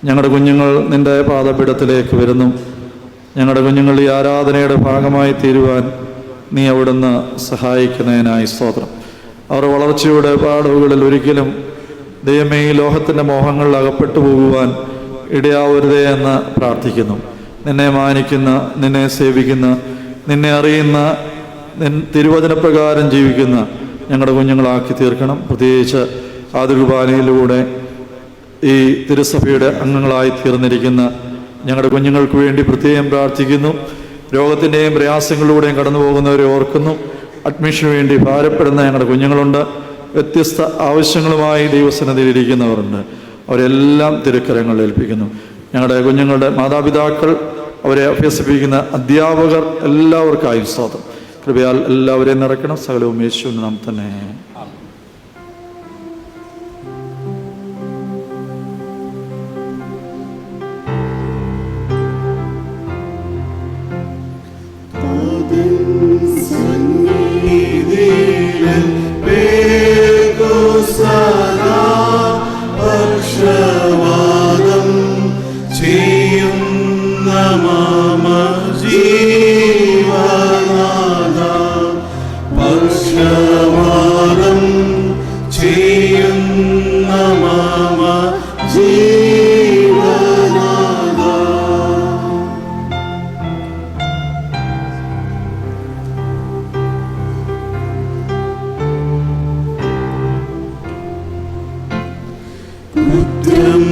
ഞങ്ങളുടെ കുഞ്ഞുങ്ങൾ നിൻ്റെ പാദപീഠത്തിലേക്ക് വരുന്നു. ഞങ്ങളുടെ കുഞ്ഞുങ്ങൾ ഈ ആരാധനയുടെ ഭാഗമായി തീരുവാൻ നീ അവിടുന്ന് സഹായിക്കുന്നതിനായി സ്തോത്രം. അവർ വളർച്ചയുടെ പാടവുകളിൽ ഒരിക്കലും ദൈവമേ ഈ ലോകത്തിൻ്റെ മോഹങ്ങളിൽ അകപ്പെട്ടു പോകുവാൻ ഇടയാവരുതേ എന്ന് പ്രാർത്ഥിക്കുന്നു. നിന്നെ മാനിക്കുന്ന, നിന്നെ സേവിക്കുന്ന, നിന്നെ അറിയുന്ന, തിരുവചനപ്രകാരം ജീവിക്കുന്ന ഞങ്ങളുടെ കുഞ്ഞുങ്ങളാക്കി തീർക്കണം. പ്രത്യേകിച്ച് ആദ്യ കുർബാനയിലൂടെ ഈ തിരുസഭയുടെ അംഗങ്ങളായി തീർന്നിരിക്കുന്ന ഞങ്ങളുടെ കുഞ്ഞുങ്ങൾക്ക് വേണ്ടി പ്രത്യേകം പ്രാർത്ഥിക്കുന്നു. രോഗത്തിൻ്റെയും പ്രയാസങ്ങളിലൂടെയും കടന്നു പോകുന്നവരെ ഓർക്കുന്നു. അഡ്മിഷന് വേണ്ടി ഭാരപ്പെടുന്ന ഞങ്ങളുടെ കുഞ്ഞുങ്ങളുണ്ട്. വ്യത്യസ്ത ആവശ്യങ്ങളുമായി ദൈവസന്നിധിയിലിരിക്കുന്നവരുണ്ട്. അവരെല്ലാം തിരുക്കരങ്ങളിൽ ഏൽപ്പിക്കുന്നു. ഞങ്ങളുടെ കുഞ്ഞുങ്ങളുടെ മാതാപിതാക്കൾ, അവരെ അഭ്യസിപ്പിക്കുന്ന അധ്യാപകർ, എല്ലാവർക്കായും സ്തോത്രം. കൃപയാൽ എല്ലാവരെയും നിറയ്ക്കണം. സകലവും യേശുവിന്റെ നാമത്തിൽ തന്നെ. കുറ്റം